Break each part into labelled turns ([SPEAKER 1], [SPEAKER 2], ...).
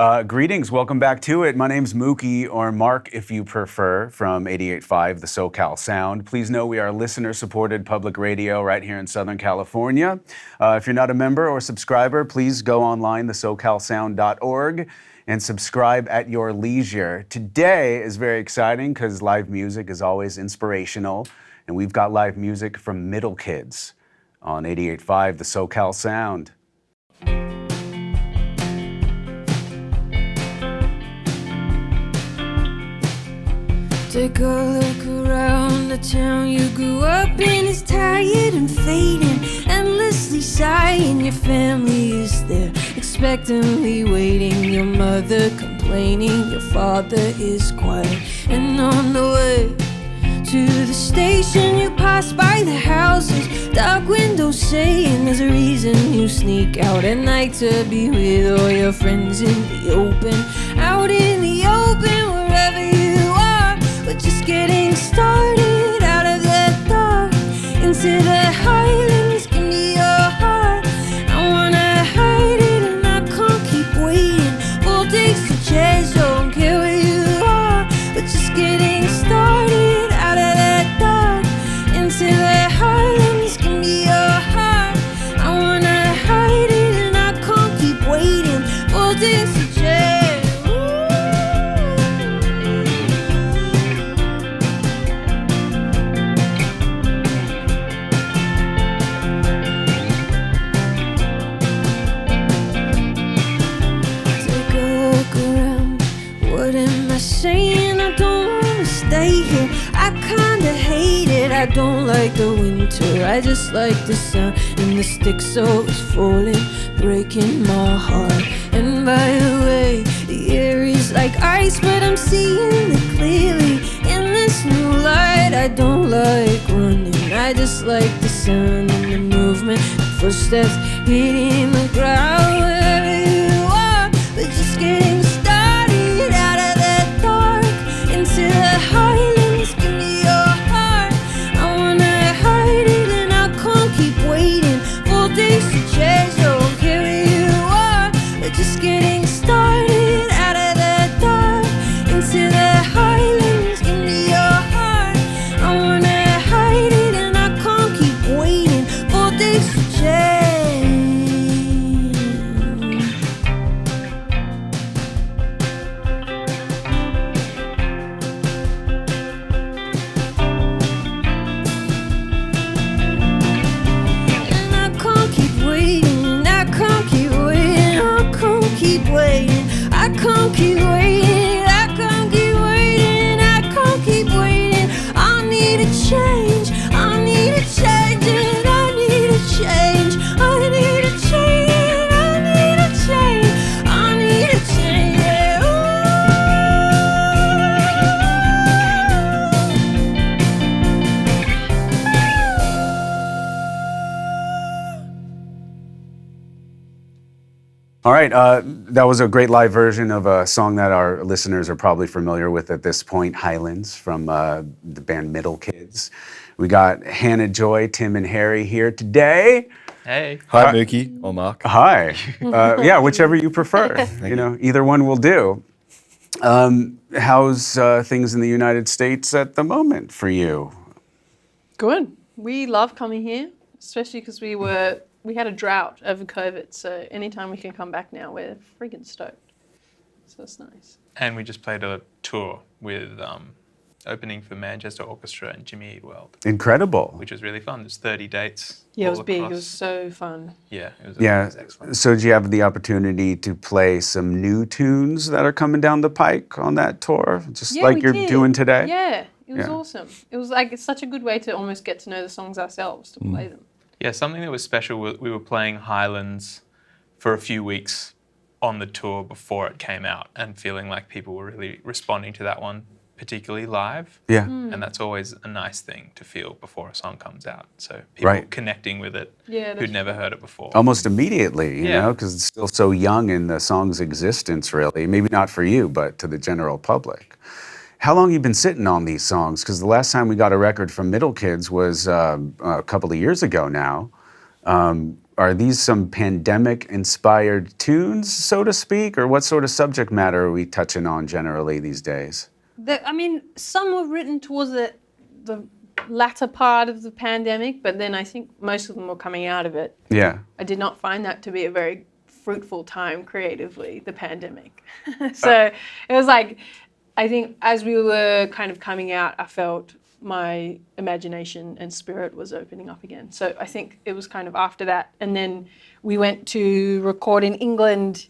[SPEAKER 1] Greetings, welcome back to it. My name's Mookie, or Marc if you prefer, from 88.5, the SoCal Sound. Please know we are listener-supported public radio right here in Southern California. If you're not a member or subscriber, please go online, thesocalsound.org, and subscribe at your leisure. Today is very exciting because live music is always inspirational, and we've got live music from Middle Kids on 88.5, the SoCal Sound.
[SPEAKER 2] Take a look around the town you grew up in. Is tired and fading, endlessly sighing. Your family is there, expectantly waiting. Your mother complaining, your father is quiet. And on the way to the station, you pass by the houses, dark windows saying there's a reason you sneak out at night to be with all your friends in the open. Out in the open, wherever you are, we're just getting started. Out of the dark, into the Highlands, give me your heart. I wanna hide it and I can't keep waiting. All days to chase, don't care where you are. We're just getting started. Out of the dark, into the Highlands, give me your heart. I wanna hide it and I can't keep waiting. All days to chase. Saying I don't wanna stay here, I kinda hate it. I don't like the winter, I just like the sun. And the sticks always falling, breaking my heart. And by the way, the air is like ice, but I'm seeing it clearly in this new light. I don't like running, I just like the sun and the movement, the footsteps hitting the ground. Wherever you are, we're just getting started. Out of the dark, into the Highlands, give me your heart. I wanna hide it and I can't keep waiting. 4 days to change, don't care where you are. We're just getting started. Out of the dark, into the Highlands, give me your heart. I wanna hide it and I can't keep waiting. 4 days to change. I can't keep waiting, I can't keep waiting, I can't keep waiting. I need a change, I need a change, and I need a change, I need a change, I need a change, I need a change.
[SPEAKER 1] All right, that was a great live version of a song that our listeners are probably familiar with at this point, Highlands, from the band Middle Kids. We got Hannah, Joy, Tim, and Harry here today.
[SPEAKER 3] Hey.
[SPEAKER 4] Hi, Mookie or Marc.
[SPEAKER 1] Hi. Yeah, whichever you prefer. Either one will do. How's things in the United States at the moment for you?
[SPEAKER 5] Good. We love coming here, especially because we had a drought over COVID, so anytime we can come back now, we're freaking stoked. So it's nice.
[SPEAKER 3] And we just played a tour with opening for Manchester Orchestra and Jimmy Eat World.
[SPEAKER 1] Incredible.
[SPEAKER 3] Which was really fun. There's 30 dates.
[SPEAKER 5] Yeah, it was big.
[SPEAKER 3] Across.
[SPEAKER 5] It was so fun.
[SPEAKER 3] Yeah, it was excellent.
[SPEAKER 1] So did you have the opportunity to play some new tunes that are coming down the pike on that tour? Just like you're doing today?
[SPEAKER 5] Yeah, it was awesome. It was like, it's such a good way to almost get to know the songs ourselves, to play them.
[SPEAKER 3] Yeah, something that was special, we were playing Highlands for a few weeks on the tour before it came out and feeling like people were really responding to that one, particularly live.
[SPEAKER 1] Yeah.
[SPEAKER 3] And that's always a nice thing to feel before a song comes out. So people connecting with it who'd never heard it before.
[SPEAKER 1] Almost immediately, you know, because it's still so young in the song's existence, really. Maybe not for you, but to the general public. How long have you been sitting on these songs? Because the last time we got a record from Middle Kids was a couple of years ago now. are these some pandemic-inspired tunes, so to speak, or what sort of subject matter are we touching on generally these days?
[SPEAKER 5] I mean, some were written towards the latter part of the pandemic, but then I think most of them were coming out of it.
[SPEAKER 1] Yeah.
[SPEAKER 5] I did not find that to be a very fruitful time creatively, the pandemic. So it was like, I think as we were kind of coming out, I felt my imagination and spirit was opening up again. So I think it was kind of after that. And then we went to record in England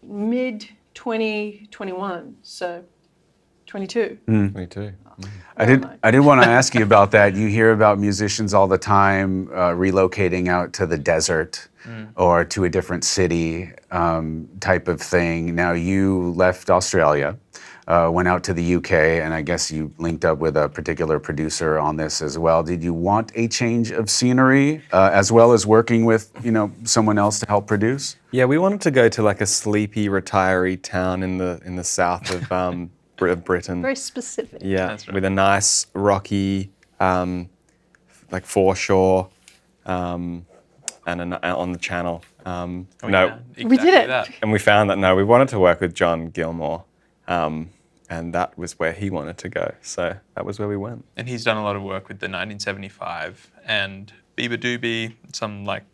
[SPEAKER 5] mid-2021, so 22.
[SPEAKER 4] 22.
[SPEAKER 1] I did want to ask you about that. You hear about musicians all the time relocating out to the desert or to a different city type of thing. Now you left Australia, went out to the UK, and I guess you linked up with a particular producer on this as well. Did you want a change of scenery as well as working with someone else to help produce?
[SPEAKER 4] Yeah, we wanted to go to like a sleepy retiree town in the south of Britain.
[SPEAKER 5] Very specific.
[SPEAKER 4] Yeah,
[SPEAKER 3] That's right.
[SPEAKER 4] with a nice rocky, like foreshore, and on the channel.
[SPEAKER 3] Oh,
[SPEAKER 4] no,
[SPEAKER 3] yeah,
[SPEAKER 5] We did it.
[SPEAKER 3] that.
[SPEAKER 4] and we found that we wanted to work with John Gilmore, and that was where he wanted to go. So that was where we went.
[SPEAKER 3] And he's done a lot of work with the 1975 and Bieber Doobie, some like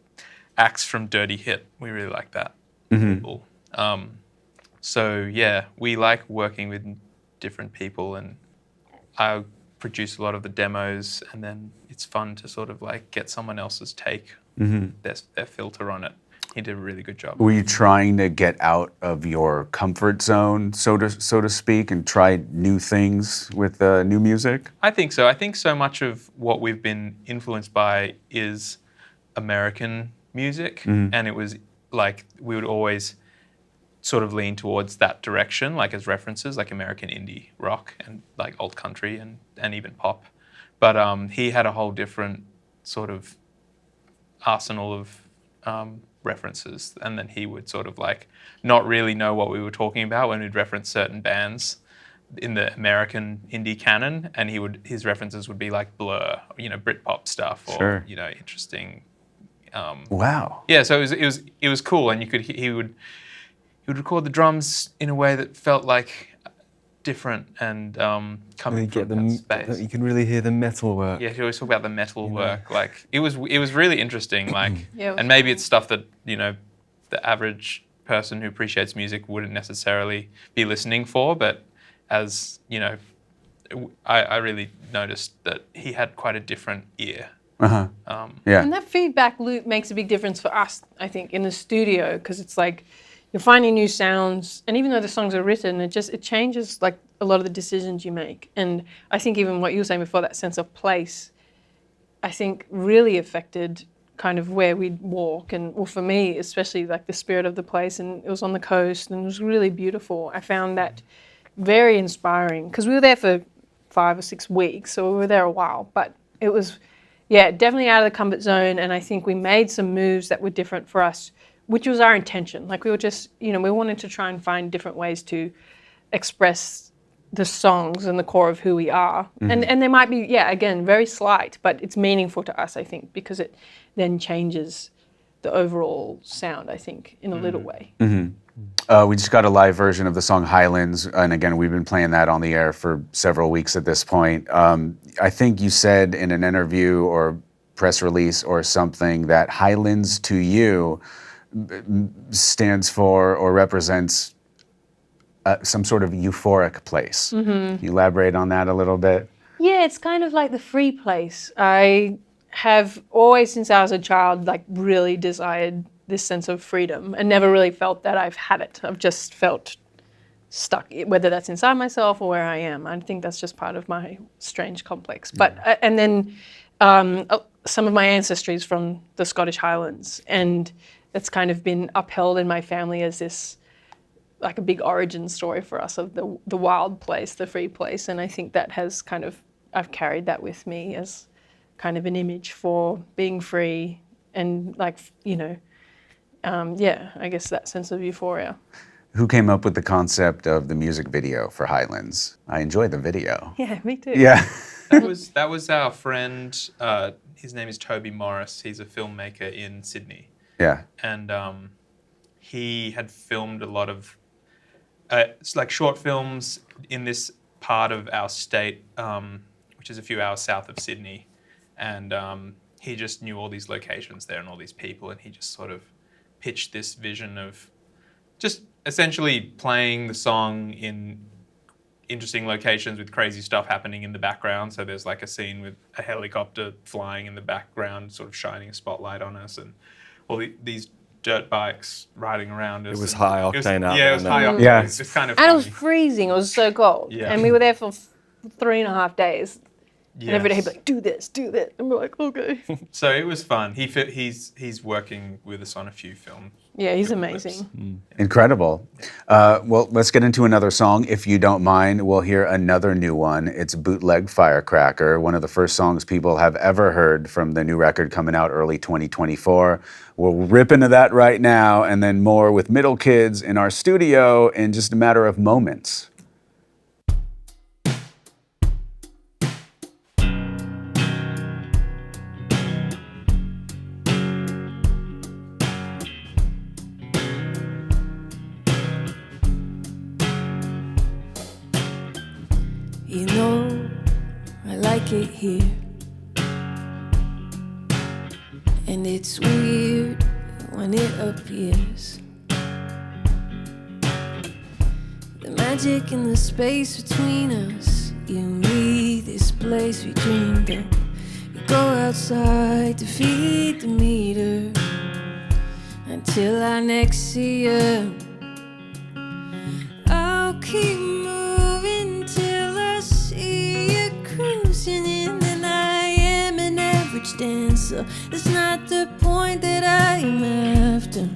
[SPEAKER 3] acts from Dirty Hit. We really like that. People. So yeah, we like working with different people, and I produce a lot of the demos, and then it's fun to sort of like get someone else's take, their filter on it. He did a really good job.
[SPEAKER 1] Were you trying to get out of your comfort zone, so to speak, and try new things with new music?
[SPEAKER 3] I think so. I think so much of what we've been influenced by is American music, and it was like we would always sort of lean towards that direction, like as references, like American indie rock and like old country and even pop. But he had a whole different sort of arsenal of references, and then he would sort of like not really know what we were talking about when we'd reference certain bands in the American indie canon, and his references would be like Blur, Britpop stuff, or
[SPEAKER 1] Sure.
[SPEAKER 3] interesting.
[SPEAKER 1] Wow.
[SPEAKER 3] Yeah, so it was cool, and he would record the drums in a way that felt like different and coming from that space.
[SPEAKER 4] You can really hear the metal work.
[SPEAKER 3] Yeah, he always talk about the metal work. Like it was really interesting. Like,
[SPEAKER 5] Yeah, it was
[SPEAKER 3] and maybe it's stuff that the average person who appreciates music wouldn't necessarily be listening for. But as I really noticed that he had quite a different ear.
[SPEAKER 1] Yeah.
[SPEAKER 5] And that feedback loop makes a big difference for us, I think, in the studio, because it's like you're finding new sounds, and even though the songs are written, it changes like a lot of the decisions you make. And I think even what you were saying before, that sense of place, I think really affected kind of where we'd walk. And well, for me, especially like the spirit of the place, and it was on the coast, and it was really beautiful. I found that very inspiring, because we were there for 5 or 6 weeks, so we were there a while, but it was, yeah, definitely out of the comfort zone. And I think we made some moves that were different for us, which was our intention. Like we were just, we wanted to try and find different ways to express the songs and the core of who we are. And they might be, yeah, again, very slight, but it's meaningful to us, I think, because it then changes the overall sound, I think, in a little way.
[SPEAKER 1] We just got a live version of the song Highlands, and again, we've been playing that on the air for several weeks at this point. I think you said in an interview or press release or something that Highlands to you stands for or represents some sort of euphoric place. Can you elaborate on that a little bit?
[SPEAKER 5] Yeah, it's kind of like the free place. I have always, since I was a child, like really desired this sense of freedom and never really felt that I've had it. I've just felt stuck, whether that's inside myself or where I am. I think that's just part of my strange complex. But and then some of my ancestry is from the Scottish Highlands, and it's kind of been upheld in my family as this, like a big origin story for us of the wild place, the free place. And I think that has kind of, I've carried that with me as kind of an image for being free and like, I guess that sense of euphoria.
[SPEAKER 1] Who came up with the concept of the music video for Highlands? I enjoyed the video.
[SPEAKER 5] Yeah, me too.
[SPEAKER 1] Yeah.
[SPEAKER 3] That was our friend. his name is Toby Morris. He's a filmmaker in Sydney.
[SPEAKER 1] Yeah.
[SPEAKER 3] And he had filmed a lot of it's like short films in this part of our state, which is a few hours south of Sydney. And he just knew all these locations there and all these people, and he just sort of pitched this vision of just essentially playing the song in interesting locations with crazy stuff happening in the background. So there's like a scene with a helicopter flying in the background, sort of shining a spotlight on us, and all these dirt bikes riding around us.
[SPEAKER 4] It was high octane out
[SPEAKER 3] Yeah,
[SPEAKER 4] there.
[SPEAKER 3] it was high octane.
[SPEAKER 1] Yeah.
[SPEAKER 3] It's kind of
[SPEAKER 5] And
[SPEAKER 3] funny.
[SPEAKER 5] it was freezing. It was so cold.
[SPEAKER 3] Yeah.
[SPEAKER 5] And we were there for 3.5 days.
[SPEAKER 3] Yes.
[SPEAKER 5] And every day he'd be like, do this, do that. And we're like, okay.
[SPEAKER 3] So it was fun. He's working with us on a few films.
[SPEAKER 5] Yeah, he's
[SPEAKER 3] film
[SPEAKER 5] amazing.
[SPEAKER 3] clips.
[SPEAKER 1] Incredible. Well, let's get into another song. If you don't mind, we'll hear another new one. It's Bootleg Firecracker, one of the first songs people have ever heard from the new record coming out early 2024. We'll rip into that right now, and then more with Middle Kids in our studio in just a matter of moments.
[SPEAKER 2] You know, I like it here. And it's weird when it appears. The magic in the space between us. You and me, this place we dreamed of. We go outside to feed the meter until I next see you. I'll keep moving till I see you cruising in, and I am an average dancer. That's not the point that I am after.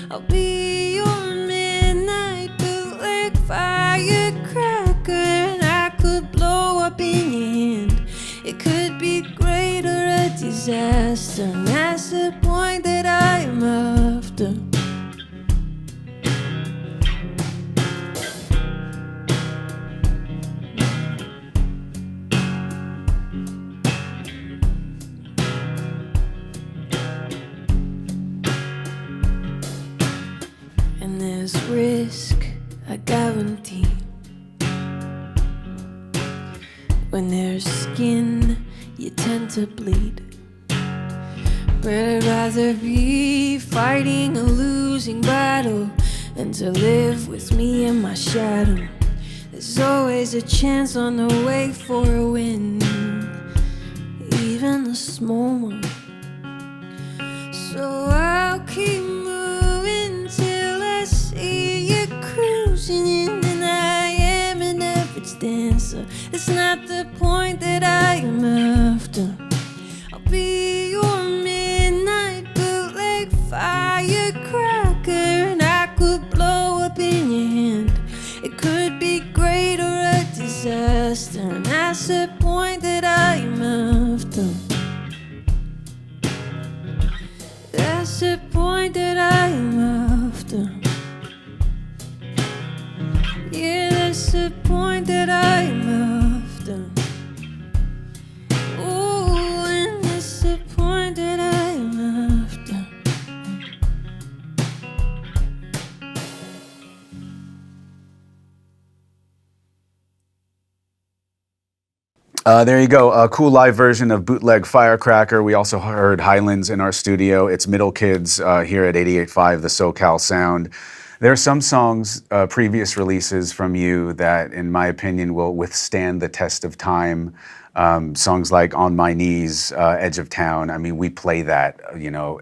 [SPEAKER 2] I'll be your midnight bootleg firecracker, and I could blow up in your hand. It could be great or a disaster, and that's the point that I am after. And there's risk, I guarantee. When there's skin, you tend to bleed. But I'd rather be fighting a losing battle than to live with me in my shadow. There's always a chance on the way for a win, even a small one. So I'll keep moving till I see you cruising in, and I am an average dancer. It's not the point that I am after. I'll be your midnight bootleg firecracker, and I could blow up in your hand. It could be great or a disaster, and that's the point that I am after. That's the point that I am after. Yeah, that's the point that I am after. Ooh, and that's the point that I am after.
[SPEAKER 1] There you go, a cool live version of Bootleg Firecracker. We also heard Highlands in our studio. It's Middle Kids here at 88.5, the SoCal Sound. There are some songs, previous releases from you that, in my opinion, will withstand the test of time. Songs like On My Knees, Edge of Town. I mean, we play that,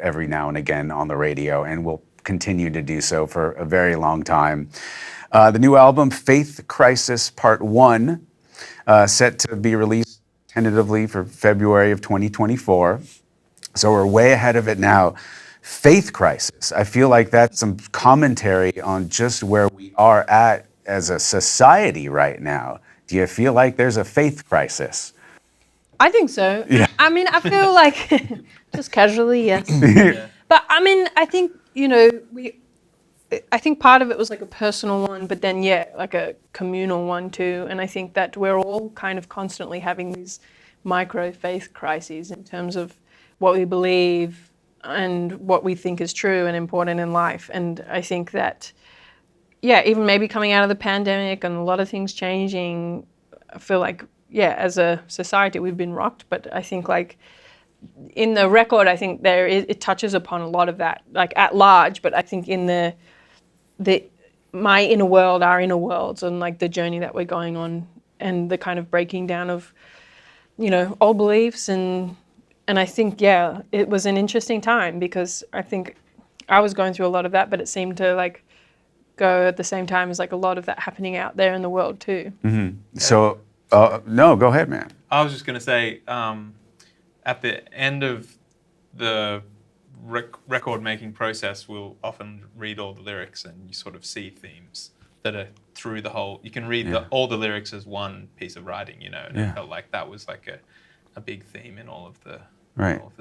[SPEAKER 1] every now and again on the radio, and we'll continue to do so for a very long time. The new album, Faith Crisis Part 1, set to be released tentatively for February of 2024. So we're way ahead of it now. Faith crisis. I feel like that's some commentary on just where we are at as a society right now. Do you feel like there's a faith crisis?
[SPEAKER 5] I think so.
[SPEAKER 1] Yeah.
[SPEAKER 5] I mean, I feel like, just casually, yes. But I mean, I think, I think part of it was like a personal one, but then, like a communal one too. And I think that we're all kind of constantly having these micro faith crises in terms of what we believe and what we think is true and important in life. And I think that, yeah, even maybe coming out of the pandemic and a lot of things changing, I feel like, yeah, as a society we've been rocked. But I think like in the record, I think it touches upon a lot of that, like at large. But I think in the my inner world, our inner worlds, and like the journey that we're going on, and the kind of breaking down of, you know, old beliefs. And I think, yeah, it was an interesting time because I think I was going through a lot of that, but it seemed to like go at the same time as like a lot of that happening out there in the world too.
[SPEAKER 1] So, no, go ahead, man.
[SPEAKER 3] I was just going to say, at the end of the record making process, we'll often read all the lyrics and you sort of see themes that are through the whole. You can read all the lyrics as one piece of writing, you know, and it felt like that was like a big theme in all of the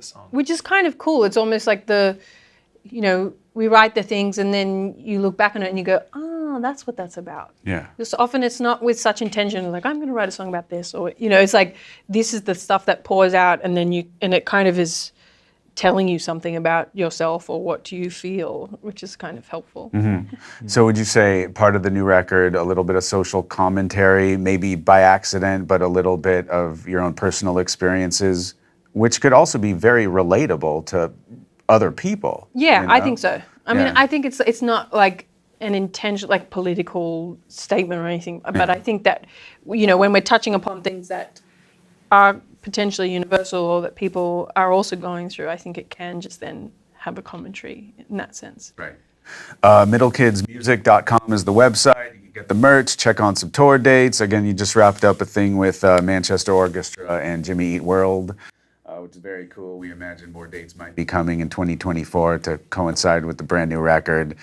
[SPEAKER 3] songs.
[SPEAKER 5] Which is kind of cool. It's almost like you know, we write the things and then you look back on it and you go, oh, that's what that's about.
[SPEAKER 1] Yeah.
[SPEAKER 5] Because often it's not with such intention, like I'm going to write a song about this, or, you know, it's like this is the stuff that pours out and then it kind of is telling you something about yourself or what do you feel, which is kind of helpful.
[SPEAKER 1] So would you say part of the new record, a little bit of social commentary, maybe by accident, but a little bit of your own personal experiences, which could also be very relatable to other people?
[SPEAKER 5] Yeah,
[SPEAKER 1] you know?
[SPEAKER 5] I think so. I mean,
[SPEAKER 1] Yeah.
[SPEAKER 5] I think it's not like an intention, like political statement or anything, but I think that, you know, when we're touching upon things that are potentially universal or that people are also going through, I think it can just then have a commentary in that sense.
[SPEAKER 1] Right. Middlekidsmusic.com is the website. You can get the merch, check on some tour dates. Again, you just wrapped up a thing with Manchester Orchestra and Jimmy Eat World, which is very cool. We imagine more dates might be coming in 2024 to coincide with the brand new record.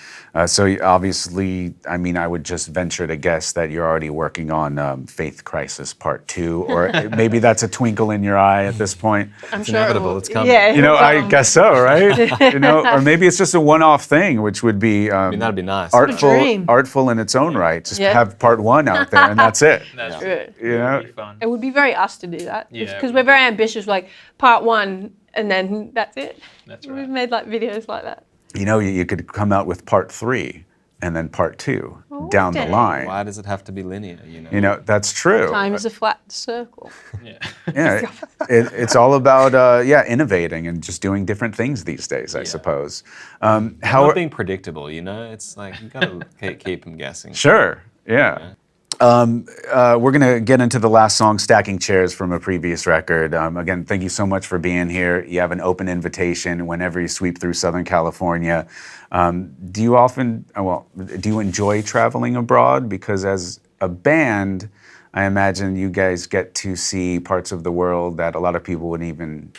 [SPEAKER 1] So obviously, I mean, I would just venture to guess that you're already working on Faith Crisis Part 2, or maybe that's a twinkle in your eye at this point.
[SPEAKER 5] I'm
[SPEAKER 4] It's
[SPEAKER 5] sure
[SPEAKER 4] inevitable, it's coming.
[SPEAKER 5] Yeah,
[SPEAKER 1] You know, I guess so, right? You know, or maybe it's just a one-off thing, which would be
[SPEAKER 4] I mean, that'd be nice.
[SPEAKER 5] dream.
[SPEAKER 1] artful in its own right. Just
[SPEAKER 5] Yeah.
[SPEAKER 1] have Part 1 out there, and that's it.
[SPEAKER 3] That's
[SPEAKER 5] Good.
[SPEAKER 1] You know?
[SPEAKER 3] really fun.
[SPEAKER 5] It would be very us to do that.
[SPEAKER 3] Yeah,
[SPEAKER 5] Because
[SPEAKER 3] it
[SPEAKER 5] we're
[SPEAKER 3] would
[SPEAKER 5] very ambitious, like part 1 and then that's it.
[SPEAKER 3] That's
[SPEAKER 5] We've
[SPEAKER 3] right.
[SPEAKER 5] made like videos like that.
[SPEAKER 1] You know, you could come out with Part 3 and then Part 2 down the
[SPEAKER 5] okay.
[SPEAKER 1] line.
[SPEAKER 4] Why does it have to be linear, you know?
[SPEAKER 1] You know, that's true.
[SPEAKER 5] Time is a flat circle.
[SPEAKER 3] Yeah.
[SPEAKER 1] Yeah, it's all about innovating and just doing different things these days, I suppose. How
[SPEAKER 4] Not being predictable, you know? It's like, you gotta keep them guessing.
[SPEAKER 1] Sure, yeah. We're gonna get into the last song, Stacking Chairs, from a previous record. Again, thank you so much for being here. You have an open invitation whenever you sweep through Southern California. Do you enjoy traveling abroad? Because as a band, I imagine you guys get to see parts of the world that a lot of people wouldn't even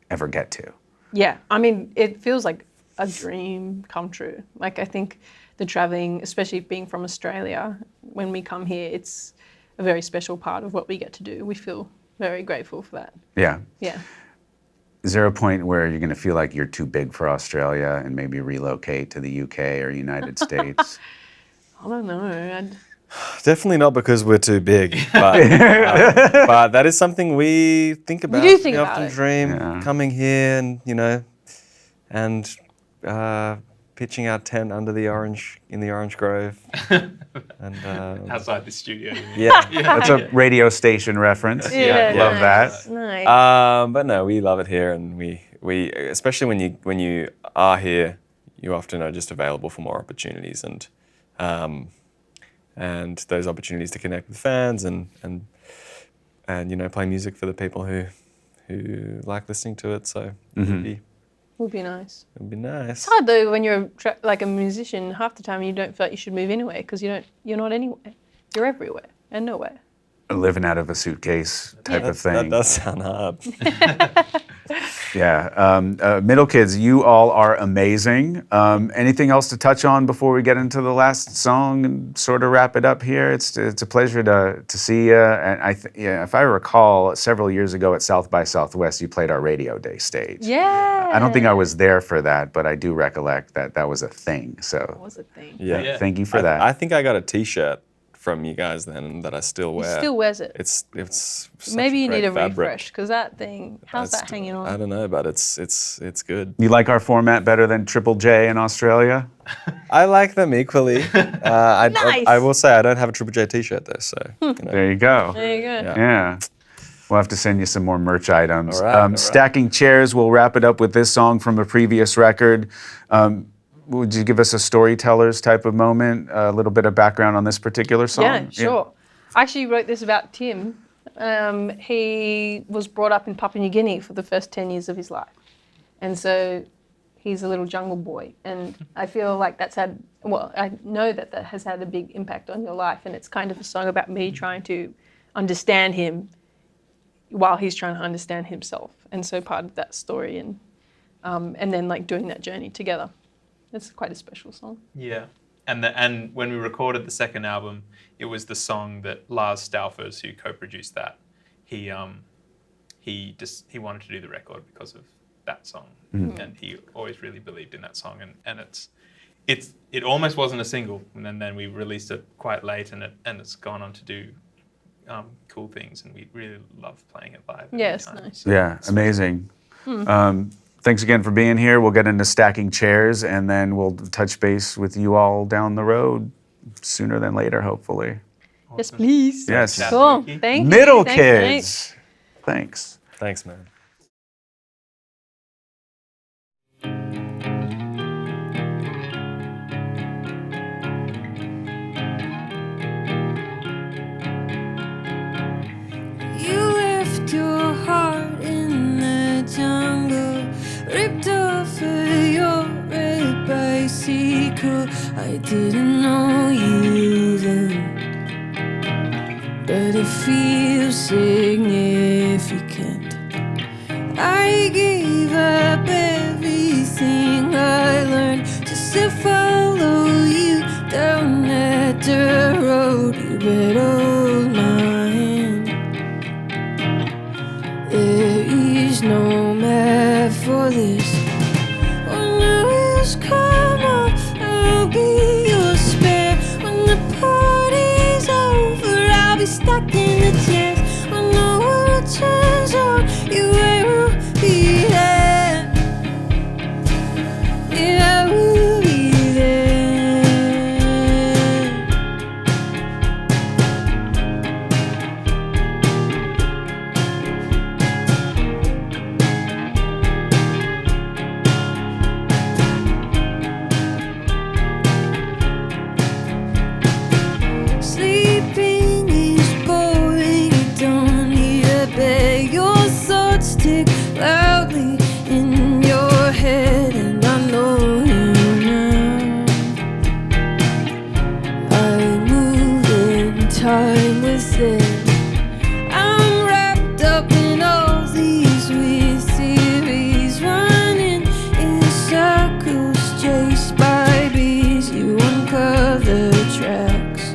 [SPEAKER 1] ever get to.
[SPEAKER 5] Yeah, I mean, it feels like a dream come true. Like, I think the traveling, especially being from Australia, when we come here, it's a very special part of what we get to do. We feel very grateful for that.
[SPEAKER 1] Yeah.
[SPEAKER 5] Yeah.
[SPEAKER 1] Is there a point where you're going to feel like you're too big for Australia and maybe relocate to the UK or United States?
[SPEAKER 5] I don't know.
[SPEAKER 4] Definitely not because we're too big, but, but that is something we think about.
[SPEAKER 5] do think
[SPEAKER 4] we
[SPEAKER 5] about
[SPEAKER 4] often
[SPEAKER 5] it.
[SPEAKER 4] dream
[SPEAKER 1] Yeah.
[SPEAKER 4] coming here and, you know, and pitching our tent under the orange, in the orange grove. And
[SPEAKER 3] Outside the studio. You mean?
[SPEAKER 4] yeah.
[SPEAKER 1] That's a radio station reference.
[SPEAKER 5] Yeah,
[SPEAKER 1] Love
[SPEAKER 5] nice.
[SPEAKER 1] that.
[SPEAKER 5] Nice.
[SPEAKER 4] But no, we love it here, and we especially when you are here, you often are just available for more opportunities, and those opportunities to connect with fans and you know, play music for the people who like listening to it. So
[SPEAKER 5] Would be nice.
[SPEAKER 4] it'd be nice.
[SPEAKER 5] It's hard though when you're like a musician. Half the time you don't feel like you should move anywhere because you're not anywhere. You're everywhere and nowhere.
[SPEAKER 1] Living out of a suitcase type of
[SPEAKER 4] That
[SPEAKER 1] thing.
[SPEAKER 4] does sound hard.
[SPEAKER 1] Yeah. Middle Kids, you all are amazing. Anything else to touch on before we get into the last song and sort of wrap it up here? It's a pleasure to see you. And if I recall, several years ago at South by Southwest, you played our Radio Day stage.
[SPEAKER 5] Yeah.
[SPEAKER 1] I don't think I was there for that, but I do recollect that was a thing. So
[SPEAKER 5] was a thing.
[SPEAKER 4] Yeah.
[SPEAKER 3] Yeah.
[SPEAKER 1] thank you for that.
[SPEAKER 4] I think I got a T-shirt from you guys then that I still
[SPEAKER 5] He
[SPEAKER 4] wear.
[SPEAKER 5] still wears it.
[SPEAKER 4] It's such
[SPEAKER 5] Maybe you
[SPEAKER 4] great
[SPEAKER 5] need a
[SPEAKER 4] fabric.
[SPEAKER 5] refresh because that thing, how's
[SPEAKER 4] It's-
[SPEAKER 5] that hanging on?
[SPEAKER 4] I don't know, but it's good.
[SPEAKER 1] You like our format better than Triple J in Australia?
[SPEAKER 4] I like them equally.
[SPEAKER 5] Nice.
[SPEAKER 4] I will say I don't have a Triple J T-shirt though, so you know.
[SPEAKER 1] There you go.
[SPEAKER 5] There you go.
[SPEAKER 4] Yeah.
[SPEAKER 1] Yeah. We'll have to send you some more merch items.
[SPEAKER 4] All right.
[SPEAKER 1] Stacking Chairs, we'll wrap it up with this song from a previous record. Would you give us a storyteller's type of moment, a little bit of background on this particular song?
[SPEAKER 5] Yeah, sure. I actually wrote this about Tim. He was brought up in Papua New Guinea for the first 10 years of his life. And so he's a little jungle boy. And I feel like I know that has had a big impact on your life. And it's kind of a song about me trying to understand him while he's trying to understand himself. And so part of that story and then like doing that journey together. It's quite a special song.
[SPEAKER 3] Yeah. And when we recorded the second album, it was the song that Lars Staufers, who co-produced that, he wanted to do the record because of that song. And he always really believed in that song. And it almost wasn't a single. And then we released it quite late and it's gone on to do cool things, and we really love playing it live.
[SPEAKER 5] Yeah, it's nice.
[SPEAKER 1] Yeah, amazing. Thanks again for being here. We'll get into Stacking Chairs, and then we'll touch base with you all down the road sooner than later, hopefully.
[SPEAKER 5] Yes, please.
[SPEAKER 1] Yes.
[SPEAKER 5] Cool. Thank you.
[SPEAKER 1] Middle
[SPEAKER 5] Thanks,
[SPEAKER 1] kids. Thanks.
[SPEAKER 4] Thanks, man.
[SPEAKER 2] You left your heart in the jungle, ripped off of your red bicycle. I didn't know you then, but it feels significant. I gave up everything I learned just to follow you down that dirt road. You better hold my hand. There is no map for this. When the wheels come off, I'll be your spare. When the party's over, I'll be stuck in the chairs. When the world turns on, you will be there. Yeah, I will be there. Sleeping is boring, you don't need a bed. Your thoughts tick loudly in your head, and I know you now. I move in time with it. I'm wrapped up in all these weird theories, running in circles, chased by bees. You uncover tracks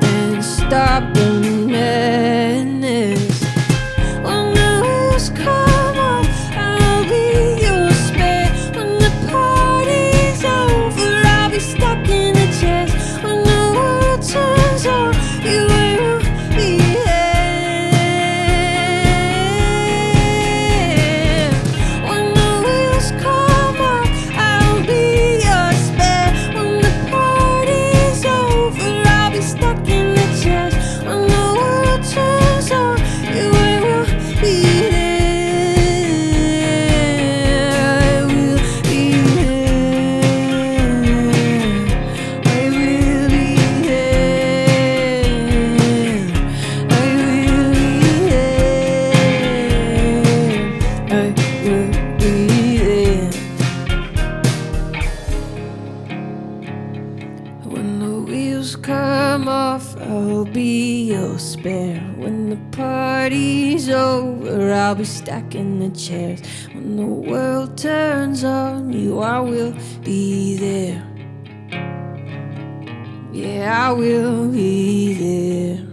[SPEAKER 2] and stop the madness. When the wheels come off, I'll be your spare. When the party's over, I'll be stuck in the chairs. When the world turns on, you will be there. When the wheels come off, I'll be your spare. When the party's over, I'll be stuck in the chairs. When the world turns on, you will be there. I will be there. I will be there. I will be there. I will be there. When the wheels come off, I'll be your spare. When the party's over, I'll be stacking the chairs. When the world turns on you, I will be there. Yeah, I will be there.